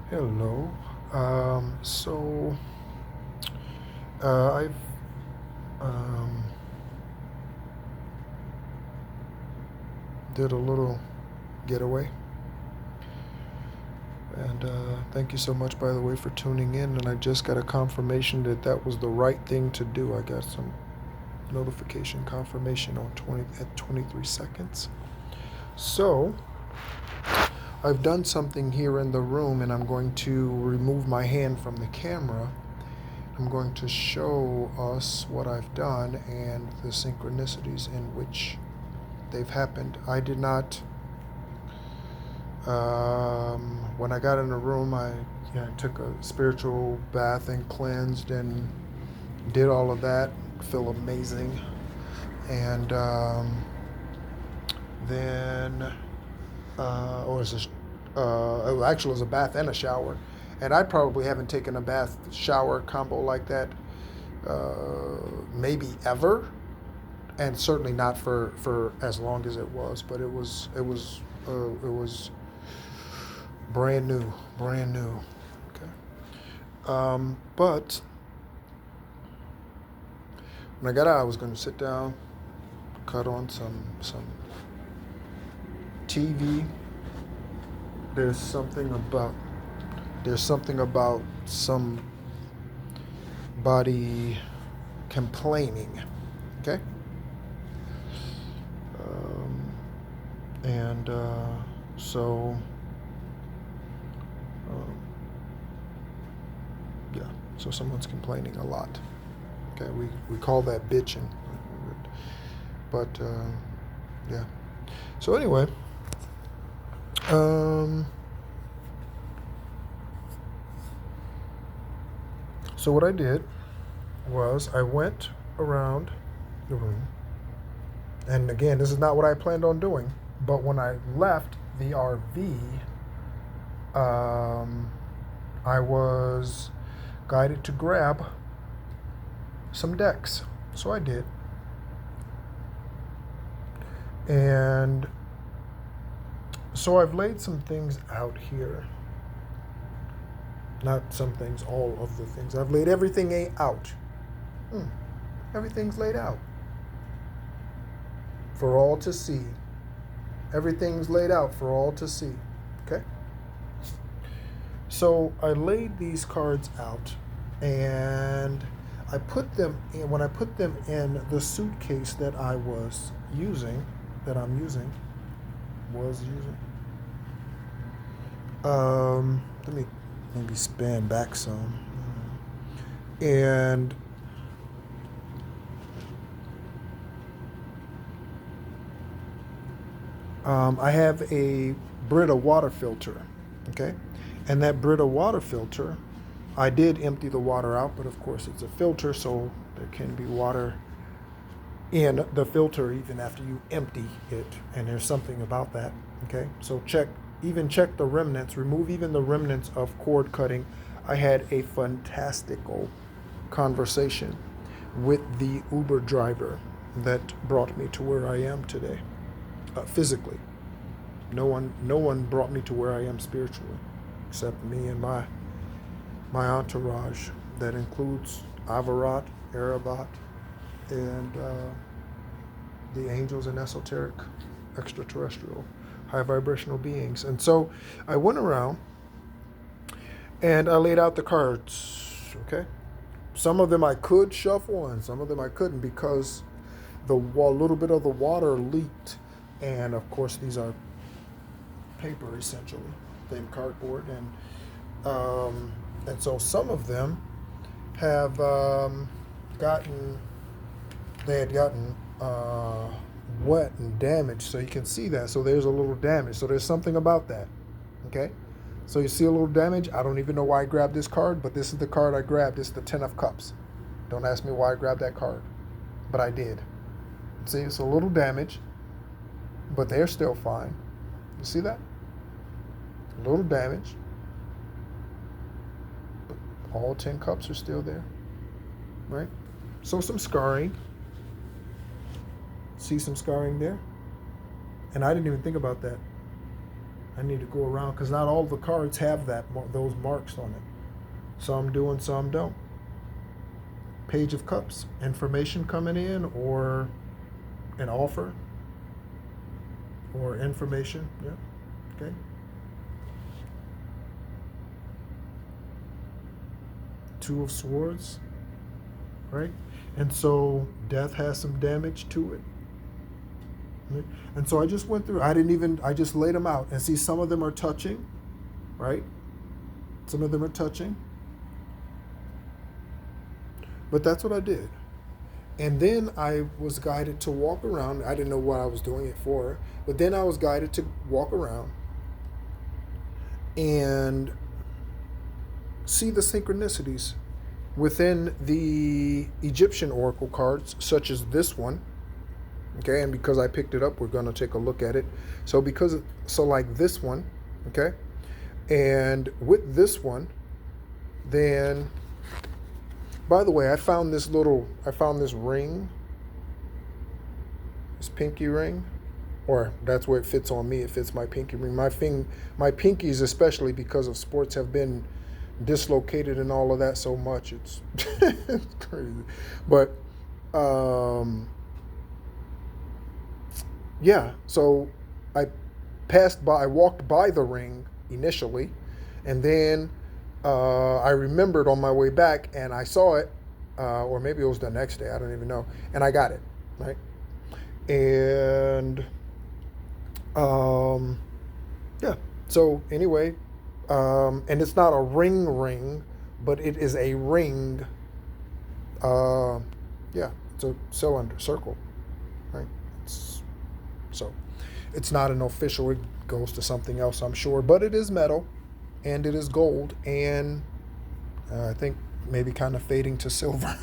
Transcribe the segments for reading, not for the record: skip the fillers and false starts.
Hello. So I've um, did a little getaway, and thank you so much, by the way, for tuning in. And I just got a confirmation that that was the right thing to do. I got some notification confirmation on 20 at 23 seconds. So I've done something here in the room, and I'm going to remove my hand from the camera. I'm going to show us what I've done and the synchronicities in which they've happened. I did not. When I got in the room, I took a spiritual bath and cleansed and did all of that. Feel amazing. And then, or is this, actually, it was a bath and a shower. And I probably haven't taken a bath shower combo like that maybe ever, and certainly not for as long as it was. But it was brand new, brand new. Okay. But when I got out, I was going to sit down, cut on some TV. There's something about there's something about somebody complaining. Okay. Um, and so um, yeah, so someone's complaining a lot. Okay, we call that bitching, but yeah. So anyway, um, so what I did was I went around the room, and again, this is not what I planned on doing. But when I left the RV, I was guided to grab some decks. So I did. And so I've laid some things out here. Not some things, all of the things. I've laid everything out. Everything's laid out for all to see. Everything's laid out for all to see. Okay? So I laid these cards out, and I put them in, when I put them in the suitcase that I was using, that I'm using, was using. Let me maybe span back some. And I have a Brita water filter, okay? And that Brita water filter, I did empty the water out, but of course it's a filter, so there can be water in the filter even after you empty it, and there's something about that, okay? So check the remnants, remove even the remnants of cord cutting. I had a fantastical conversation with the Uber driver that brought me to where I am today, physically. No one brought me to where I am spiritually, except me and my entourage. That includes Avarat, Arabat, and the angels and esoteric extraterrestrial high vibrational beings. And so I went around and I laid out the cards. Okay, some of them I could shuffle and some of them I couldn't because a little bit of the water leaked. And of course these are paper essentially, thin cardboard, and so some of them have gotten they had gotten wet and damaged, so you can see that. So there's a little damage. So there's something about that. Okay, so you see a little damage. I don't even know why I grabbed this card, but this is the card I grabbed. It's the Ten of Cups. Don't ask me why I grabbed that card, but I did. See, it's a little damage, but they're still fine. You see that? A little damage, but all 10 cups are still there, right? So some scarring. See some scarring there? And I didn't even think about that. I need to go around because not all the cards have those marks on it. Some do and some don't. Page of Cups, information coming in, or an offer, or information. Yeah. Okay. Two of Swords, right? And so death has some damage to it. Right? And so I just went through, I just laid them out. And see, some of them are touching, right? Some of them are touching. But that's what I did. And then I was guided to walk around. I didn't know what I was doing it for, but then I was guided to walk around and see the synchronicities within the Egyptian oracle cards, such as this one. Okay, and because I picked it up, we're going to take a look at it. So like this one, okay, and with this one, then, by the way, I found this ring, this pinky ring, or that's where it fits on me. It fits my pinky ring. My pinkies, especially because of sports, have been dislocated and all of that so much. It's, it's crazy. But yeah, so I walked by the ring initially, and then I remembered on my way back, and I saw it, or maybe it was the next day, I don't even know, and I got it, right? And yeah, so anyway, and it's not a ring, but it is a ring. Yeah, it's a cylinder, circle, right? So it's not an official, it goes to something else, I'm sure, but it is metal, and it is gold, and I think maybe kind of fading to silver.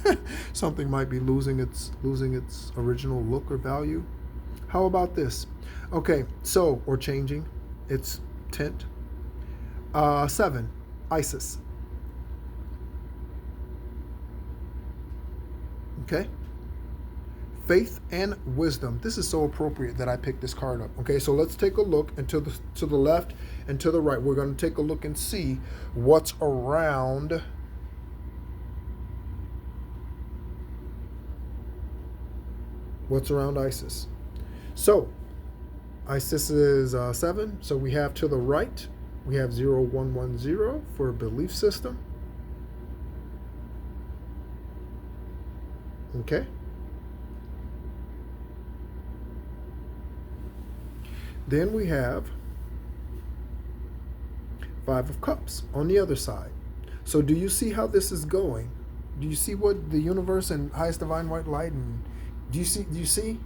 Something might be losing its original look or value. How about this? Okay, so, or changing its tint. 7, Isis. Okay. Faith and wisdom. This is so appropriate that I picked this card up. Okay, so let's take a look, and to the left and to the right. We're going to take a look and see what's around Isis. So Isis is 7. So we have to the right, we have 0110 for a belief system. Okay. Then we have 5 of Cups on the other side. So do you see how this is going? Do you see what the universe and highest divine white light, and do you see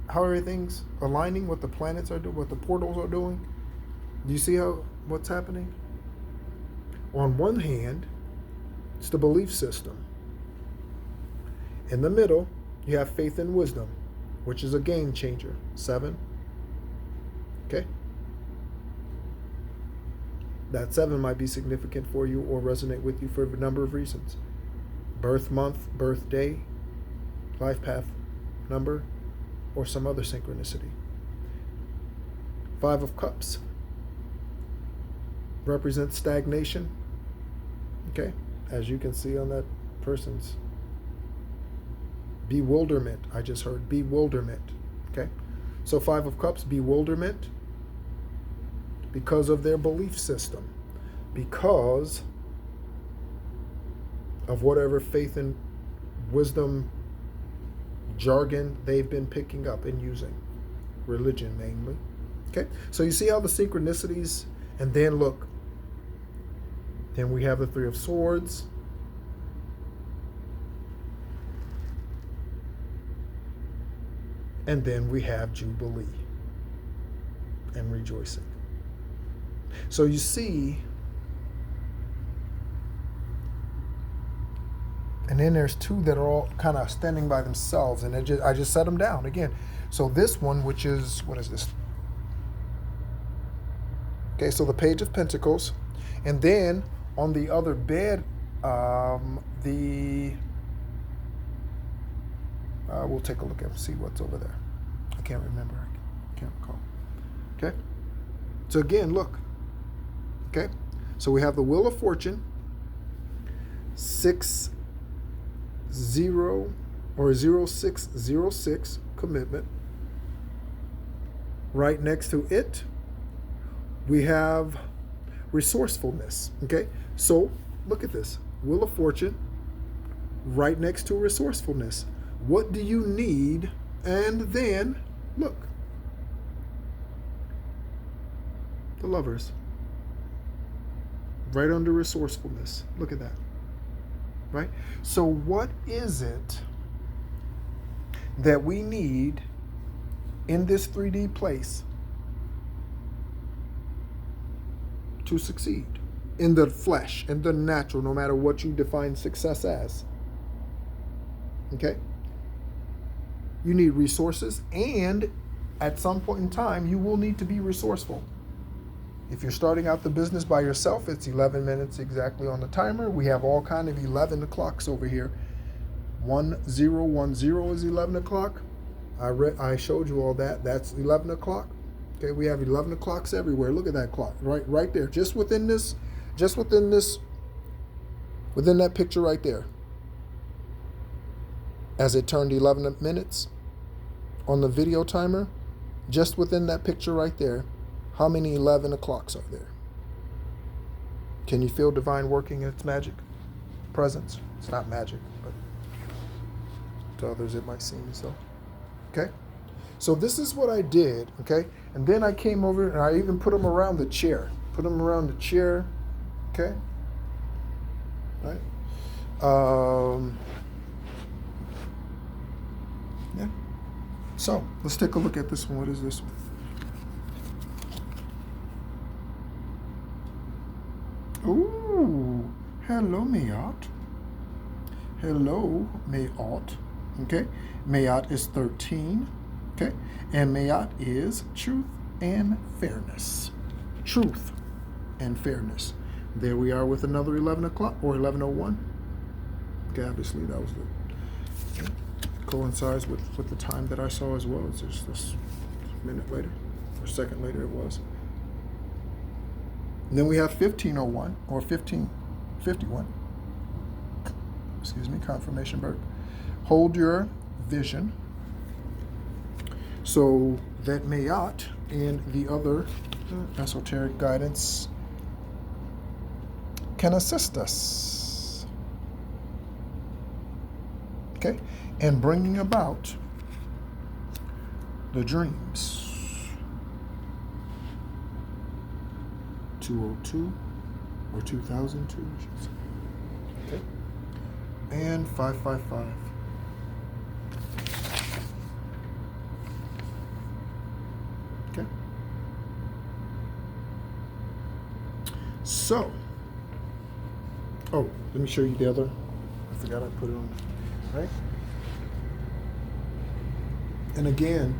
how everything's aligning, what the planets are doing, what the portals are doing? Do you see what's happening? On one hand, it's the belief system. In the middle, you have faith and wisdom, which is a game changer. 7. Okay? That 7 might be significant for you or resonate with you for a number of reasons. Birth month, birth day, life path number, or some other synchronicity. 5 of Cups represents stagnation. Okay? As you can see on that person's bewilderment. I just heard bewilderment. Okay? So 5 of Cups, bewilderment, because of their belief system, because of whatever faith and wisdom jargon they've been picking up and using, religion mainly. Okay, so you see how the synchronicities, and then look, then we have the 3 of Swords, and then we have Jubilee and rejoicing. So you see, and then there's 2 that are all kind of standing by themselves, and I just set them down again. So this one, which is, what is this? Okay, so the Page of Pentacles, and then on the other bed, we'll take a look and see what's over there. I can't remember. I can't recall. Okay. So again, look. Okay? So we have the Wheel of Fortune, 60 or 0606 commitment. Right next to it, we have resourcefulness. Okay? So look at this. Wheel of Fortune, right next to resourcefulness. What do you need? And then, look. The Lovers. Right under resourcefulness. Look at that. Right? So what is it that we need in this 3D place to succeed? In the flesh, in the natural, no matter what you define success as. Okay? You need resources, and at some point in time, you will need to be resourceful. If you're starting out the business by yourself, it's 11 minutes exactly on the timer. We have all kind of 11 o'clocks over here. 1010 is 11 o'clock. I showed you all that. That's 11 o'clock. Okay, we have 11 o'clocks everywhere. Look at that clock, right there. Within that picture right there. As it turned 11 minutes on the video timer, just within that picture right there, how many 11 o'clocks are there? Can you feel divine working in its magic presence? It's not magic, but to others it might seem so. Okay? So this is what I did, okay? And then I came over and I even put them around the chair. Okay? Right? Yeah. So let's take a look at this one. What is this one? Ooh, hello, Mayat. Hello, Mayat. Okay, Mayat is 13. Okay, and Mayat is truth and fairness. Truth and fairness. There we are with another 11 o'clock or 11:01. Okay, obviously that was the coincides with the time that I saw as well. It's just this minute later or second later it was. And then we have 15:01 or 15:51. Excuse me, confirmation bird. Hold your vision. So that Mayat and the other esoteric guidance can assist us. Okay? And bringing about the dreams. 202 or 2002, I should say. Okay. And 555. Okay. So, let me show you the other. I forgot I put it on, right? And again,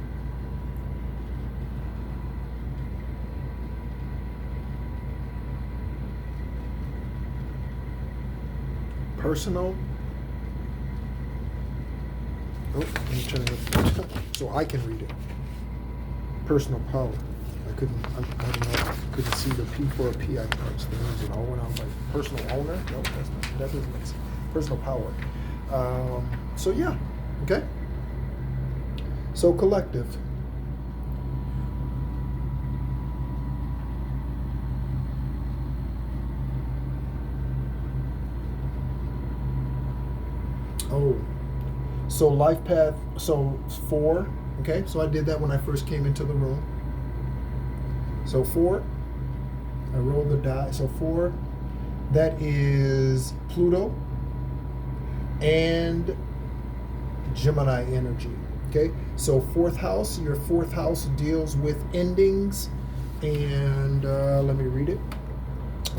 personal. Let me turn it up so I can read it. Personal power. I don't know. I couldn't see the P for a P. I punched the names and all, and I was like, personal owner? No, that doesn't make sense. Personal power. So yeah, okay. So collective. So life path, so 4, okay? So I did that when I first came into the room. So 4, I rolled the die. So 4, that is Pluto and Gemini energy, okay? So 4th house, your 4th house deals with endings, and let me read it.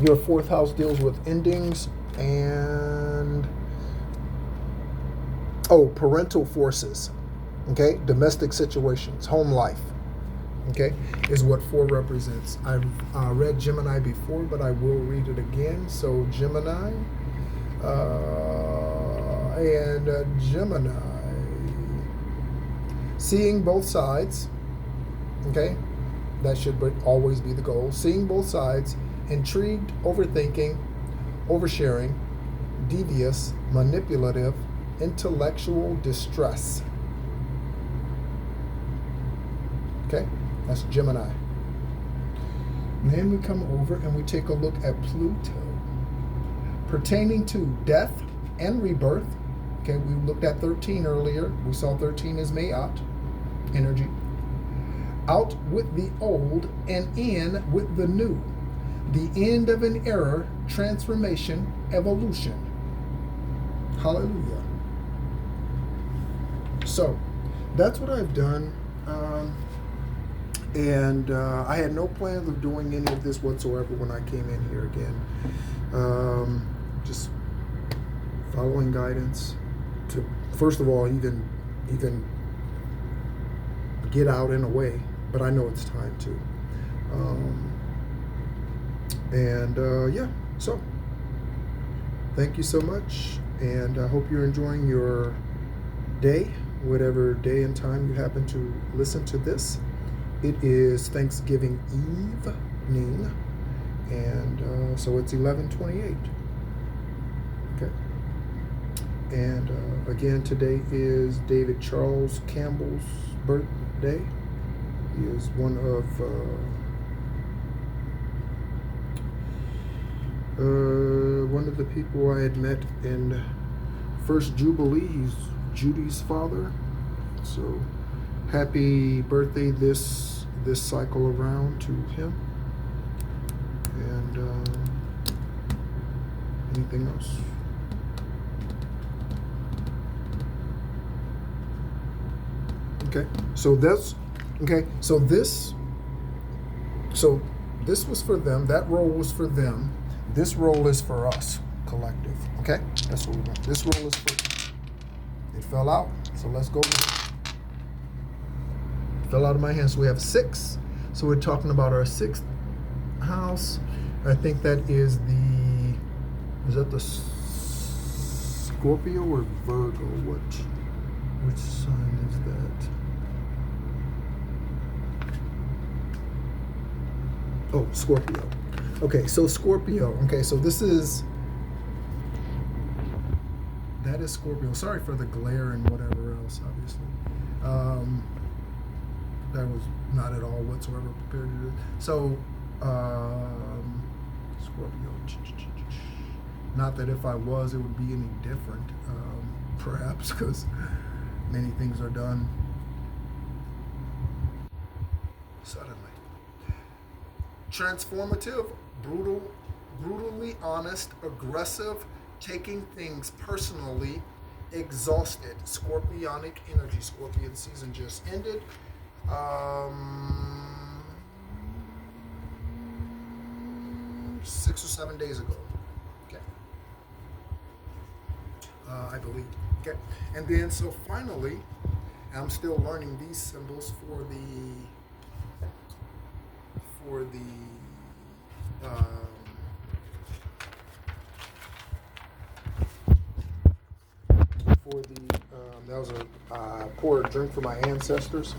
Your 4th house deals with endings and parental forces, okay? Domestic situations, home life, okay, is what 4 represents. I've read Gemini before, but I will read it again. So Gemini and Gemini, seeing both sides, okay? That should always be the goal. Seeing both sides, intrigued, overthinking, oversharing, devious, manipulative, intellectual distress. Okay, that's Gemini. And then we come over and we take a look at Pluto. Pertaining to death and rebirth. Okay, we looked at 13 earlier. We saw 13 as Mayat energy. Out with the old and in with the new. The end of an era, transformation, evolution. Hallelujah. So, that's what I've done. And I had no plans of doing any of this whatsoever when I came in here again. Just following guidance to, first of all, even get out in a way. But I know it's time to. Yeah, so thank you so much. And I hope you're enjoying your day, whatever day and time you happen to listen to this. It is Thanksgiving evening, and so it's 11:28. Okay. And again, today is David Charles Campbell's birthday. He is one of the people I had met in First Jubilee. He's Judy's father. So happy birthday this cycle around to him. And anything else? Okay, so this was for them. That role was for them. This role is for us, collective. Okay, that's what we want. This role is for. It fell out, so let's go. It fell out of my hands. So we have 6. So we're talking about our 6th house. I think that is the Scorpio or Virgo? Which sign is that? Oh, Scorpio. Okay, so Scorpio. Okay, so that is Scorpio. Sorry for the glare and whatever else, obviously. That was not at all whatsoever prepared to do. So, Scorpio. Not that if I was, it would be any different, perhaps, because many things are done suddenly. Transformative, brutally honest, aggressive, taking things personally, exhausted. Scorpionic energy. Scorpion season just ended. 6 or 7 days ago. Okay. I believe. Okay. And then, so finally, I'm still learning these symbols for the that was a poured a drink for my ancestors.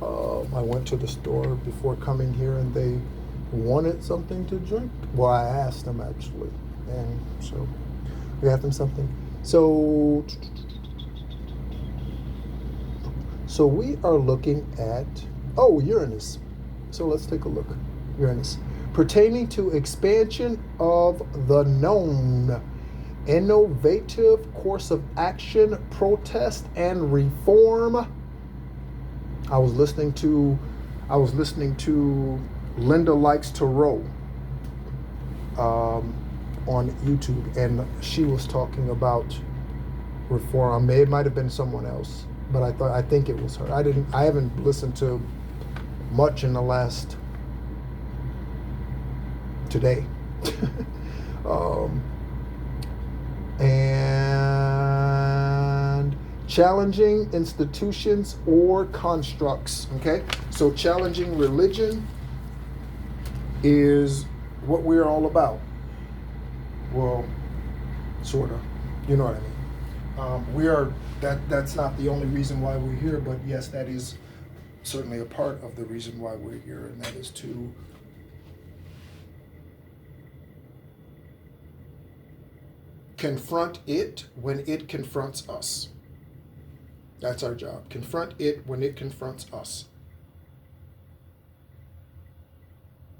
I went to the store before coming here and they wanted something to drink. Well, I asked them actually, and so we got them something. So we are looking at Uranus. So let's take a look. Uranus. Pertaining to expansion of the known, innovative course of action, protest, and reform. I was listening to Linda Likes to Row on YouTube, and she was talking about reform. It might have been someone else, but I think it was her. I haven't listened to much in the last today. And challenging institutions or constructs. Okay, so challenging religion is what we're all about. Well, sort of. You know what I mean? That's not the only reason why we're here, but yes, that is certainly a part of the reason why we're here, and that is to confront it when it confronts us. That's our job. Confront it when it confronts us.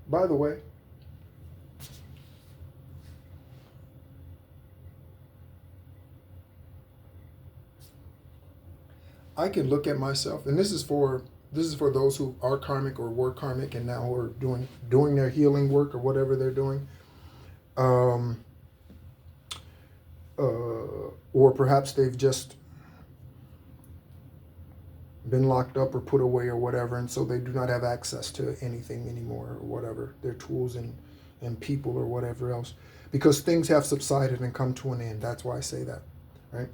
By the way, I can look at myself, and this is for those who are karmic or were karmic and now are doing their healing work or whatever they're doing. Or perhaps they've just been locked up or put away or whatever, and so they do not have access to anything anymore or whatever, their tools and people or whatever else, because things have subsided and come to an end. That's why I say that, right?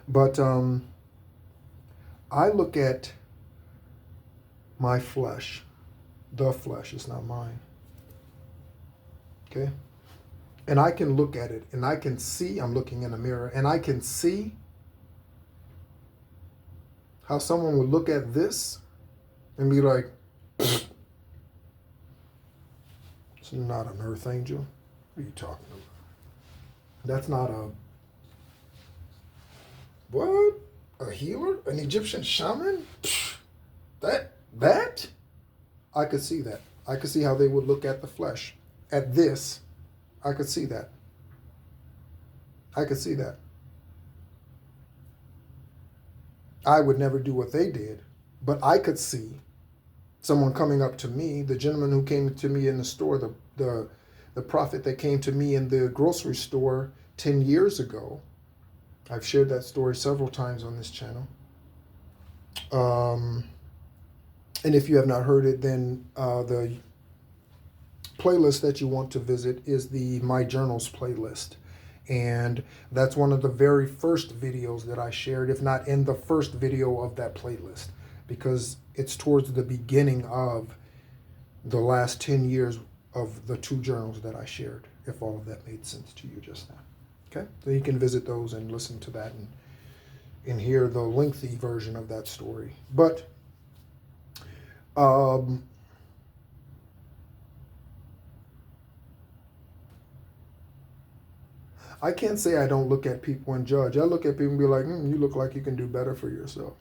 But I look at my flesh. The flesh is not mine. Okay? And I can look at it, and I can see, I'm looking in a mirror, and I can see how someone would look at this and be like, it's not an earth angel. What are you talking about? That's not what? A healer? An Egyptian shaman? That? I could see that. I could see how they would look at the flesh. At this, I could see that. I could see that. I would never do what they did, but I could see someone coming up to me, the gentleman who came to me in the store, the prophet that came to me in the grocery store 10 years ago. I've shared that story several times on this channel. And if you have not heard it, then the playlist that you want to visit is the My Journals playlist. And that's one of the very first videos that I shared, if not in the first video of that playlist, because it's towards the beginning of the last 10 years of the 2 journals that I shared, if all of that made sense to you just now. Okay? So you can visit those and listen to that and hear the lengthy version of that story. But I can't say I don't look at people and judge. I look at people and be like, you look like you can do better for yourself.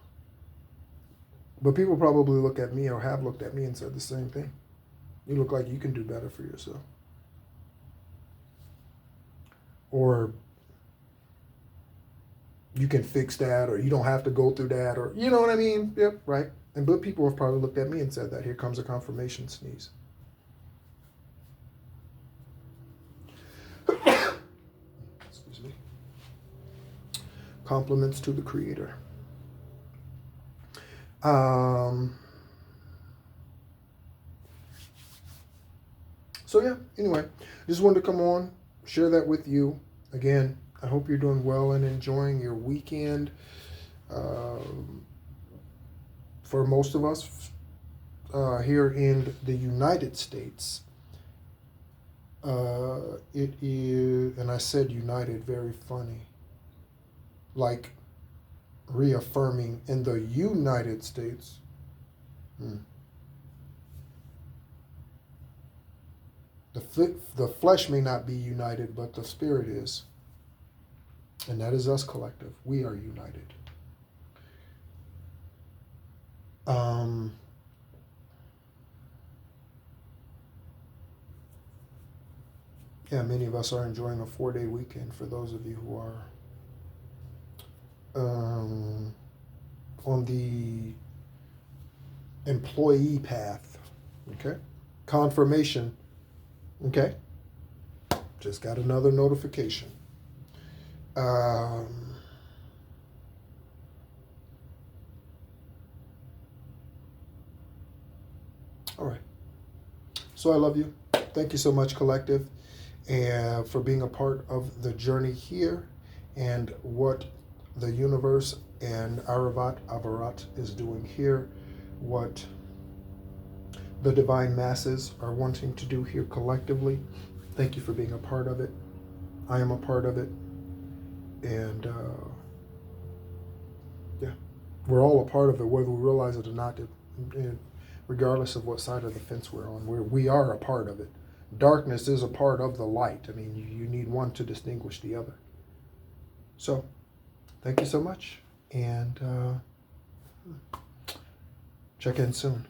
But people probably look at me or have looked at me and said the same thing. You look like you can do better for yourself. Or you can fix that, or you don't have to go through that, or you know what I mean? Yep, right. But people have probably looked at me and said that. Here comes a confirmation sneeze. Excuse me. Compliments to the Creator. So yeah, anyway, just wanted to come on, share that with you. Again, I hope you're doing well and enjoying your weekend. For most of us here in the United States, it is, and I said United, very funny, like reaffirming in the United States. The flesh may not be united, but the spirit is. And that is us collective. We are united. Yeah, many of us are enjoying a 4-day weekend. For those of you who are on the employee path, okay? Confirmation, okay? Just got another notification. All right. So I love you. Thank you so much, collective, and for being a part of the journey here and what the universe and Avarat is doing here, what the divine masses are wanting to do here collectively. Thank you for being a part of it. I am a part of it. And yeah, we're all a part of it, whether we realize it or not. regardless of what side of the fence we're on. We are a part of it. Darkness is a part of the light. I mean, you need one to distinguish the other. So, thank you so much, and check in soon.